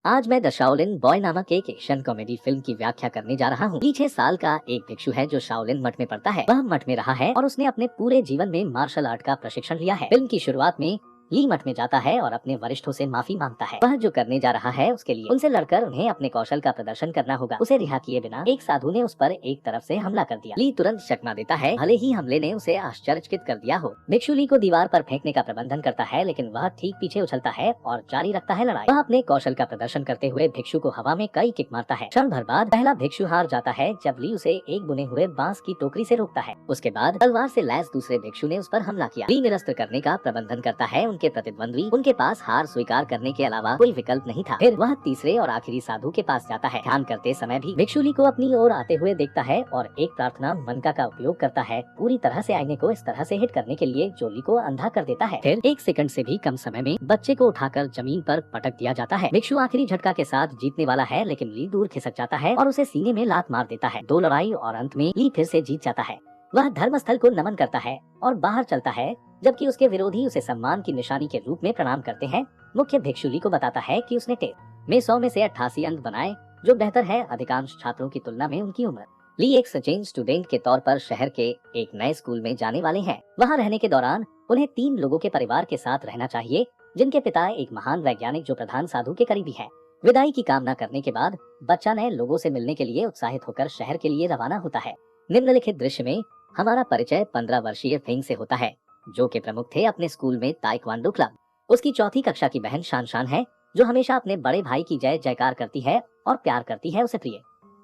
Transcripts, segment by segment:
आज मैं the Shaolin boy नामक एक एक्शन कॉमेडी फिल्म की व्याख्या करने जा रहा हूँ। 6 साल का एक भिक्षु है जो शाओलिन मठ में पढ़ता है। वह मठ में रहा है और उसने अपने पूरे जीवन में मार्शल आर्ट का प्रशिक्षण लिया है। फिल्म की शुरुआत में ली मठ में जाता है और अपने वरिष्ठों से माफी मांगता है। वह जो करने जा रहा है उसके लिए उनसे लड़कर उन्हें अपने कौशल का प्रदर्शन करना होगा। उसे रिहा किए बिना एक साधु ने उस पर एक तरफ से हमला कर दिया। ली तुरंत चकमा देता है, भले ही हमले ने उसे आश्चर्यचकित कर दिया हो। भिक्षु ली को दीवार पर फेंकने का प्रबंधन करता है, लेकिन वह ठीक पीछे उछलता है और जारी रखता है लड़ाई। वह अपने कौशल का प्रदर्शन करते हुए भिक्षु को हवा में कई किक मारता है। क्षण भर बाद पहला भिक्षु हार जाता है जब ली उसे एक बुने हुए बांस की टोकरी से रोकता है। उसके बाद तलवार से लैस दूसरे भिक्षु ने उस पर हमला किया। ली निरस्त करने का प्रबंधन करता है। उनके प्रतिद्वंद्वी उनके पास हार स्वीकार करने के अलावा कोई विकल्प नहीं था। फिर वह तीसरे और आखिरी साधु के पास जाता है। ध्यान करते समय भी भिक्षु ली को अपनी ओर आते हुए देखता है और एक प्रार्थना मनका का उपयोग करता है, पूरी तरह से आईने को इस तरह से हिट करने के लिए जो ली को अंधा कर देता है। फिर 1 सेकंड से भी कम समय में बच्चे को उठाकर जमीन पर पटक दिया जाता है। भिक्षु आखिरी झटका के साथ जीतने वाला है, लेकिन ली दूर खिसक जाता है और उसे सीने में लात मार देता है। 2 लड़ाई और अंत में ली फिर से जीत जाता है। वह धर्मस्थल को नमन करता है और बाहर चलता है, जबकि उसके विरोधी उसे सम्मान की निशानी के रूप में प्रणाम करते हैं। मुख्य भिक्षु ली को बताता है कि उसने टेस्ट में 100 में से 88 अंक बनाए, जो बेहतर है अधिकांश छात्रों की तुलना में उनकी उम्र। ली एक सचेन स्टूडेंट के तौर पर शहर के एक नए स्कूल में जाने वाले हैं। वहाँ रहने के दौरान उन्हें 3 लोगों के परिवार के साथ रहना चाहिए, जिनके पिता एक महान वैज्ञानिक जो प्रधान साधु के करीबी है। विदाई की कामना करने के बाद बच्चा नए लोगों से मिलने के लिए उत्साहित होकर शहर के लिए रवाना होता है। निम्नलिखित दृश्य में हमारा परिचय 15 वर्षीय फिंग से होता है, जो के प्रमुख थे अपने स्कूल में ताइक्वांडो क्लब। उसकी चौथी कक्षा की बहन शान शान है, जो हमेशा अपने बड़े भाई की जय जयकार करती है और प्यार करती है उसे प्रिय।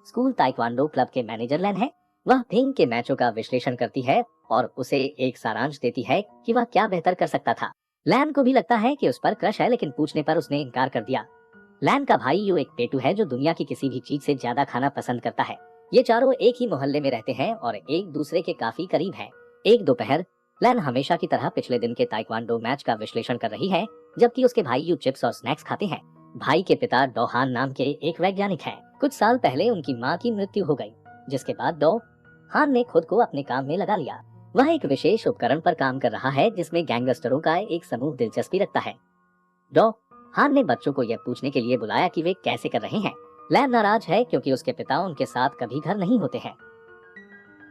स्कूल ताइक्वांडो क्लब के मैनेजर लैन है। वह फिंग के मैचों का विश्लेषण करती है और उसे एक सारांश देती है कि वह क्या बेहतर कर सकता था। लैन को भी लगता है कि उस पर क्रश है, लेकिन पूछने पर उसने इनकार कर दिया। लैन का भाई यू एक पेटू है जो दुनिया की किसी भी चीज से ज्यादा खाना पसंद करता है। ये चारों एक ही मोहल्ले में रहते हैं और एक दूसरे के काफी करीब हैं। एक दोपहर लैन हमेशा की तरह पिछले दिन के ताइक्वांडो मैच का विश्लेषण कर रही है, जबकि उसके भाई यू चिप्स और स्नैक्स खाते हैं। भाई के पिता डो हान नाम के एक वैज्ञानिक हैं। कुछ साल पहले उनकी मां की मृत्यु हो गई, जिसके बाद डो हान ने खुद को अपने काम में लगा लिया। वह एक विशेष उपकरण पर काम कर रहा है जिसमें गैंगस्टरों का एक समूह दिलचस्पी रखता है। डो हान ने बच्चों को यह पूछने के लिए बुलाया कि वे कैसे कर रहे हैं। लैन नाराज है क्योंकि उसके पिता उनके साथ कभी घर नहीं होते हैं।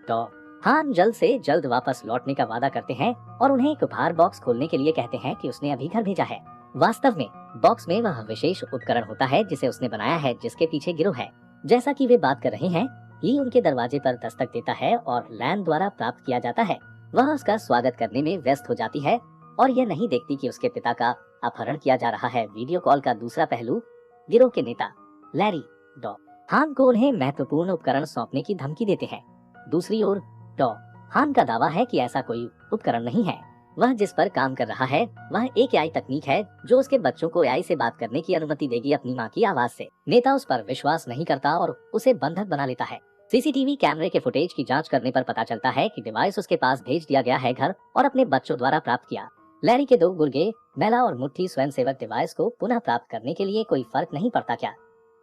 डो हान जल्द से जल्द वापस लौटने का वादा करते हैं और उन्हें एक उपहार बॉक्स खोलने के लिए कहते हैं कि उसने अभी घर भेजा है। वास्तव में बॉक्स में वह विशेष उपकरण होता है जिसे उसने बनाया है, जिसके पीछे गिरोह है। जैसा कि वे बात कर रहे हैं, ली उनके दरवाजे पर दस्तक देता है और लैन द्वारा प्राप्त किया जाता है। वह उसका स्वागत करने में व्यस्त हो जाती है और यह नहीं देखती कि उसके पिता का अपहरण किया जा रहा है। वीडियो कॉल का दूसरा पहलू गिरोह के नेता लैरी डो हान को उन्हें महत्वपूर्ण उपकरण सौंपने की धमकी देते हैं। दूसरी ओर डो हान का दावा है कि ऐसा कोई उपकरण नहीं है। वह जिस पर काम कर रहा है वह एक एआई तकनीक है जो उसके बच्चों को एआई से बात करने की अनुमति देगी अपनी मां की आवाज से। नेता उस पर विश्वास नहीं करता और उसे बंधक बना लेता है। सीसीटीवी कैमरे के फुटेज की जांच करने पर पता चलता है कि डिवाइस उसके पास भेज दिया गया है घर और अपने बच्चों द्वारा प्राप्त किया। लैरी के 2 गुर्गे मैला और मुट्ठी स्वयंसेवक डिवाइस को पुनः प्राप्त करने के लिए कोई फर्क नहीं पड़ता क्या?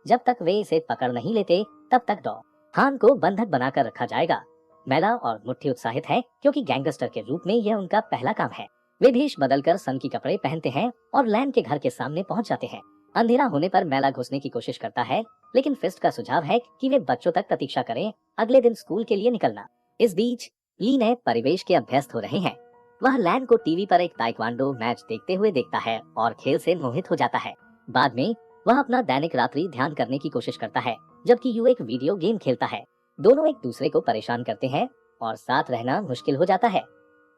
जब तक वे इसे पकड़ नहीं लेते तब तक डो हान को बंधक बनाकर रखा जाएगा। मैला और मुट्ठी उत्साहित है क्योंकि गैंगस्टर के रूप में यह उनका पहला काम है। वे भेष बदलकर सन की कपड़े पहनते हैं और लैन के घर के सामने पहुंच जाते हैं। अंधेरा होने पर मैला घुसने की कोशिश करता है, लेकिन फिस्ट का सुझाव है कि वे बच्चों तक प्रतीक्षा करें, अगले दिन स्कूल के लिए निकलना। इस बीच ली नए परिवेश के अभ्यस्त हो रहे हैं। वह लैन को टीवी पर एक ताइक्वांडो मैच देखते हुए देखता है और खेल से मोहित हो जाता है। बाद में वह अपना दैनिक रात्रि ध्यान करने की कोशिश करता है, जबकि यू एक वीडियो गेम खेलता है। दोनों एक दूसरे को परेशान करते हैं और साथ रहना मुश्किल हो जाता है,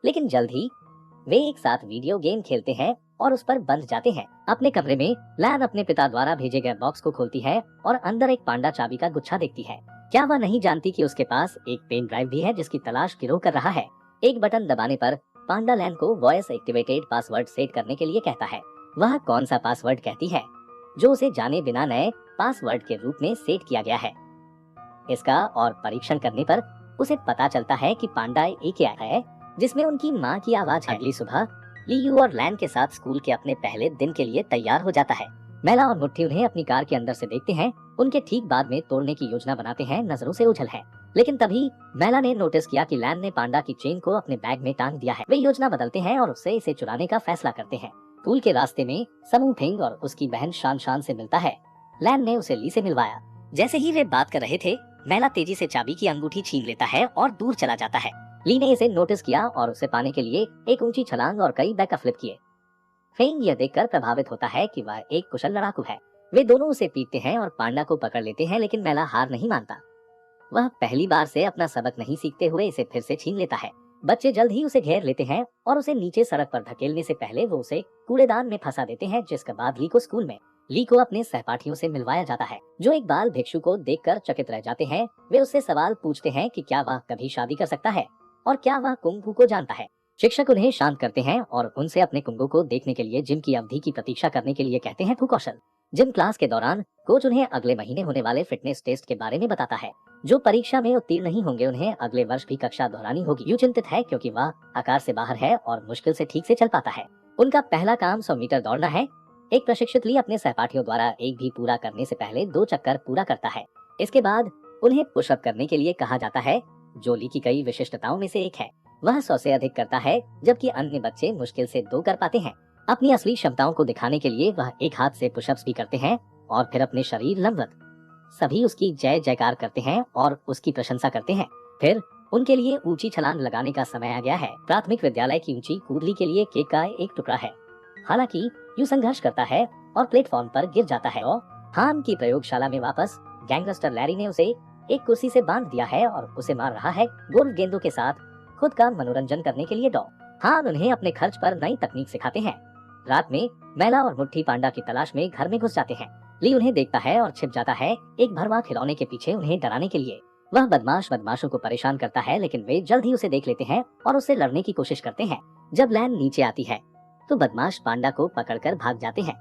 लेकिन जल्द ही वे एक साथ वीडियो गेम खेलते हैं और उस पर बंध जाते हैं। अपने कमरे में लैन अपने पिता द्वारा भेजे गए बॉक्स को खोलती है और अंदर एक पांडा चाबी का गुच्छा देखती है। क्या वह नहीं जानती कि उसके पास एक पेन ड्राइव भी है जिसकी तलाश गिरोह कर रहा है। एक बटन दबाने पर पांडा लैन को वॉइस एक्टिवेटेड पासवर्ड सेट करने के लिए कहता है। वह कौन सा पासवर्ड कहती है जो उसे जाने बिना नए पासवर्ड के रूप में सेट किया गया है। इसका और परीक्षण करने पर उसे पता चलता है कि पांडा एक एआई है जिसमें उनकी मां की आवाज है। अगली सुबह ली यू और लैन के साथ स्कूल के अपने पहले दिन के लिए तैयार हो जाता है। मैला और मुट्ठी उन्हें अपनी कार के अंदर से देखते हैं। उनके ठीक बाद में तोड़ने की योजना बनाते हैं। नजरों से ओझल है, लेकिन तभी मैला ने नोटिस किया कि लैन ने पांडा की चेन को अपने बैग में टांग दिया है। वे योजना बदलते हैं और उससे इसे चुराने का फैसला करते हैं। स्कूल के रास्ते में समू फिंग और उसकी बहन शान शान से मिलता है। लैन ने उसे ली से मिलवाया। जैसे ही वे बात कर रहे थे, मैला तेजी से चाबी की अंगूठी छीन लेता है और दूर चला जाता है। ली ने इसे नोटिस किया और उसे पाने के लिए एक ऊंची छलांग और कई बैक फ्लिप किए। फेंग यह देखकर प्रभावित होता है कि वह एक कुशल लड़ाकू है। वे दोनों उसे पीटते हैं और पांडा को पकड़ लेते हैं, लेकिन मैला हार नहीं मानता। वह पहली बार से अपना सबक नहीं सीखते हुए इसे फिर से छीन लेता है। बच्चे जल्द ही उसे घेर लेते हैं और उसे नीचे सड़क पर धकेलने से पहले वो उसे कूड़ेदान में फंसा देते हैं, जिसके बाद ली को स्कूल में ली को अपने सहपाठियों से मिलवाया जाता है, जो एक बाल भिक्षु को देखकर चकित रह जाते हैं। वे उससे सवाल पूछते हैं कि क्या वह कभी शादी कर सकता है और क्या वह कुंग फू को जानता है। शिक्षक उन्हें शांत करते हैं और उनसे अपने कुंगों को देखने के लिए जिम की अवधि की प्रतीक्षा करने के लिए कहते हैं। कौशल जिम क्लास के दौरान कोच उन्हें अगले महीने होने वाले फिटनेस टेस्ट के बारे में बताता है। जो परीक्षा में उत्तीर्ण नहीं होंगे उन्हें अगले वर्ष भी कक्षा दोहरानी होगी। यू चिंतित है क्योंकि वह आकार से बाहर है और मुश्किल से ठीक से चल पाता है। उनका पहला काम 100 मीटर दौड़ना है। एक प्रशिक्षित ली अपने सहपाठियों द्वारा एक भी पूरा करने से पहले 2 चक्कर पूरा करता है। इसके बाद उन्हें पुशअप करने के लिए कहा जाता है, जो ली की कई विशिष्टताओं में से एक है। वह 100 से अधिक करता है, जबकि अन्य बच्चे मुश्किल से 2 कर पाते हैं। अपनी असली क्षमताओं को दिखाने के लिए वह एक हाथ से पुशअप्स भी करते हैं और फिर अपने शरीर लंबवत। सभी उसकी जय जयकार करते हैं और उसकी प्रशंसा करते हैं। फिर उनके लिए ऊंची छलांग लगाने का समय आ गया है। प्राथमिक विद्यालय की ऊंची कूदली के लिए केक का एक टुकड़ा है। हालांकि यू संघर्ष करता है और प्लेटफॉर्म पर गिर जाता है। और हान की प्रयोगशाला में वापस गैंगस्टर लैरी ने उसे एक कुर्सी से बांध दिया है और उसे मार रहा है गोल्फ गेंदों के साथ खुद का मनोरंजन करने के लिए। हान उन्हें अपने खर्च पर नई तकनीक सिखाते हैं। रात में मैला और मुट्ठी पांडा की तलाश में घर में घुस जाते हैं। ली उन्हें देखता है और छिप जाता है एक भरवा खिलौने के पीछे उन्हें डराने के लिए। वह बदमाशों को परेशान करता है, लेकिन वे जल्द ही उसे देख लेते हैं और उससे लड़ने की कोशिश करते हैं। जब लैन नीचे आती है तो बदमाश पांडा को पकड़कर भाग जाते हैं।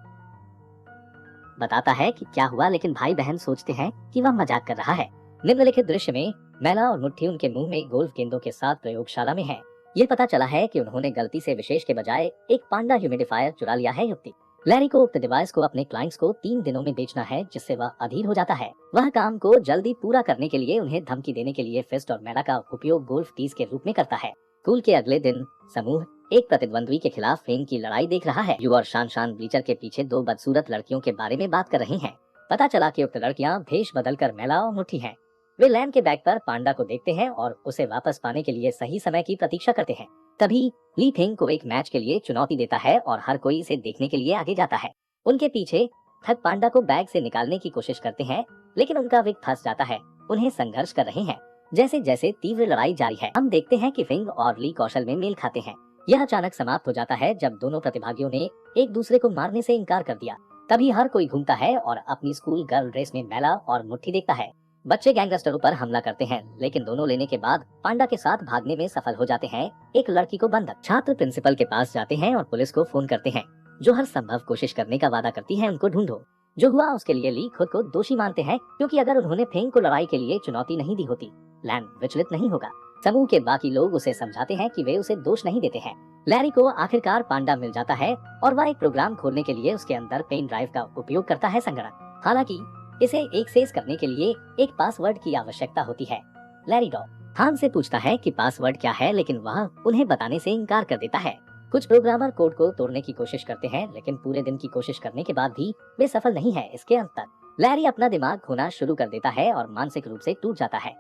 बताता है कि क्या हुआ, लेकिन भाई बहन सोचते हैं कि वह मजाक कर रहा है। निम्नलिखित दृश्य में मैला और मुट्ठी उनके मुंह में गोल्फ गेंदों के साथ प्रयोगशाला में है। ये पता चला है कि उन्होंने गलती से विशेष के बजाय एक पांडा ह्यूमिडिफायर चुरा लिया है। युक्ति लैरी को उक्त डिवाइस को अपने क्लाइंट्स को 3 दिनों में बेचना है, जिससे वह अधीर हो जाता है। वह काम को जल्दी पूरा करने के लिए उन्हें धमकी देने के लिए फिस्ट और मैला का उपयोग गोल्फ टीज के रूप में करता है। स्कूल के अगले दिन समूह एक प्रतिद्वंद्वी के खिलाफ फेंग की लड़ाई देख रहा है। यू और शान ब्लीचर के पीछे 2 बदसूरत लड़कियों के बारे में बात कर रही हैं। पता चला कि उक्त लड़कियां भेष बदलकर मैला और मुट्ठी हैं। वे लैन के बैग पर पांडा को देखते हैं और उसे वापस पाने के लिए सही समय की प्रतीक्षा करते हैं। तभी ली फेंग को एक मैच के लिए चुनौती देता है और हर कोई इसे देखने के लिए आगे जाता है। उनके पीछे थक पांडा को बैग से निकालने की कोशिश करते हैं, लेकिन उनका वेग फंस जाता है। उन्हें संघर्ष कर रहे हैं। जैसे जैसे तीव्र लड़ाई जारी है, हम देखते हैं कि फेंग और ली कौशल में मेल खाते हैं। यह अचानक समाप्त हो जाता है जब दोनों प्रतिभागियों ने एक दूसरे को मारने से इनकार कर दिया। तभी हर कोई घूमता है और अपनी स्कूल गर्ल ड्रेस में मैला और मुट्ठी देखता है। बच्चे गैंगस्टरों पर हमला करते हैं, लेकिन दोनों लेने के बाद पांडा के साथ भागने में सफल हो जाते हैं। एक लड़की को बंधक छात्र प्रिंसिपल के पास जाते हैं और पुलिस को फोन करते हैं, जो हर संभव कोशिश करने का वादा करती है उनको ढूंढो। जो हुआ उसके लिए ली खुद को दोषी मानते हैं, क्योंकि अगर उन्होंने फेंग को लड़ाई के लिए चुनौती नहीं दी होती, लैन विचलित नहीं होगा। समूह के बाकी लोग उसे समझाते हैं कि वे उसे दोष नहीं देते हैं। लैरी को आखिरकार पांडा मिल जाता है और वह एक प्रोग्राम खोलने के लिए उसके अंदर पेन ड्राइव का उपयोग करता है संगणक। हालांकि इसे एक्सेस करने के लिए एक पासवर्ड की आवश्यकता होती है। लैरी हान से पूछता है कि पासवर्ड क्या है, लेकिन वह उन्हें बताने से इनकार कर देता है। कुछ प्रोग्रामर कोड को तोड़ने की कोशिश करते हैं, लेकिन पूरे दिन की कोशिश करने के बाद भी वे सफल नहीं है। इसके अंत तक लैरी अपना दिमाग खोना शुरू कर देता है और मानसिक रूप से टूट जाता है।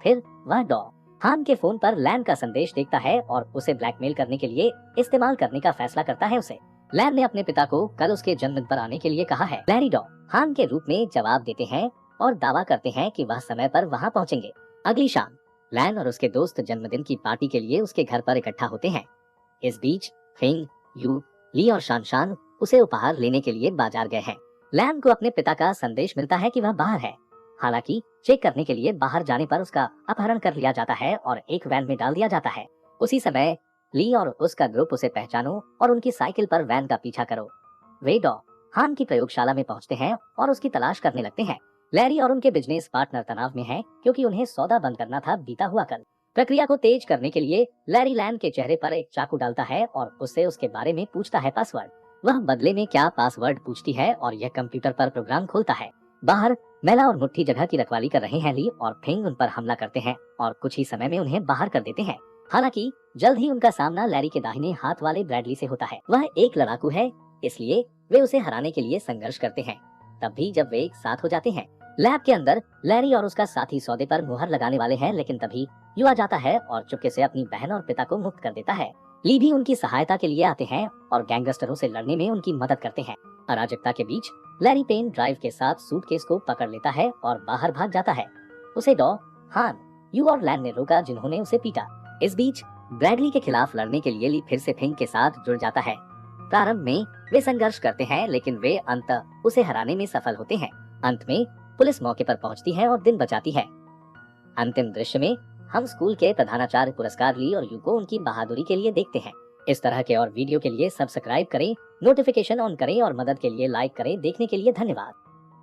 फिर वह हान के फोन पर लैन का संदेश देखता है और उसे ब्लैकमेल करने के लिए इस्तेमाल करने का फैसला करता है। उसे लैन ने अपने पिता को कल उसके जन्मदिन पर आने के लिए कहा है। लैरी हान के रूप में जवाब देते हैं और दावा करते हैं कि वह समय पर वहां पहुंचेंगे। अगली शाम लैन और उसके दोस्त जन्मदिन की पार्टी के लिए उसके घर पर इकट्ठा होते हैं। इस बीच फेंग, यू, ली और शान उसे उपहार लेने के लिए बाजार गए हैं। लैन को अपने पिता का संदेश मिलता है कि वह बाहर है। हालांकि चेक करने के लिए बाहर जाने पर उसका अपहरण कर लिया जाता है और एक वैन में डाल दिया जाता है। उसी समय ली और उसका ग्रुप उसे पहचानो और उनकी साइकिल पर वैन का पीछा करो। वे हान की प्रयोगशाला में पहुंचते हैं और उसकी तलाश करने लगते हैं। लैरी और उनके बिजनेस पार्टनर तनाव में हैं, क्योंकि उन्हें सौदा बंद करना था बीता हुआ कल। प्रक्रिया को तेज करने के लिए लैरी लैन के चेहरे पर एक चाकू डालता है और उससे उसके बारे में पूछता है पासवर्ड। वह बदले में क्या पासवर्ड पूछती है और यह कंप्यूटर पर प्रोग्राम खोलता है। बाहर मैला और मुट्ठी जगह की रखवाली कर रहे हैं। ली और फेंग उन पर हमला करते हैं और कुछ ही समय में उन्हें बाहर कर देते हैं। हालांकि जल्द ही उनका सामना लैरी के दाहिने हाथ वाले ब्रैडली से होता है। वह एक लड़ाकू है, इसलिए वे उसे हराने के लिए संघर्ष करते हैं। तब भी जब वे एक साथ हो जाते हैं। लैब के अंदर लैरी और उसका साथी सौदे पर मुहर लगाने वाले हैं, लेकिन तभी यू आ जाता है और चुपके से अपनी बहन और पिता को मुक्त कर देता है। ली भी उनकी सहायता के लिए आते हैं और गैंगस्टरों से लड़ने में उनकी मदद करते हैं। अराजकता के बीच लैरी पेन ड्राइव के साथ सूटकेस को पकड़ लेता है और बाहर भाग जाता है। उसे डॉ, हान, यू और लैन ने रोका, जिन्होंने उसे पीटा। इस बीच ब्रैडली के खिलाफ लड़ने के लिए ली फिर से फिंक के साथ जुड़ जाता है। प्रारंभ में वे संघर्ष करते हैं, लेकिन वे अंततः उसे हराने में सफल होते हैं। अंत में पुलिस मौके पर पहुंचती है और दिन बचाती है। अंतिम दृश्य में हम स्कूल के प्रधानाचार्य पुरस्कार ली और यू को उनकी बहादुरी के लिए देखते हैं। इस तरह के और वीडियो के लिए सब्सक्राइब करें, नोटिफिकेशन ऑन करें और मदद के लिए लाइक करें। देखने के लिए धन्यवाद।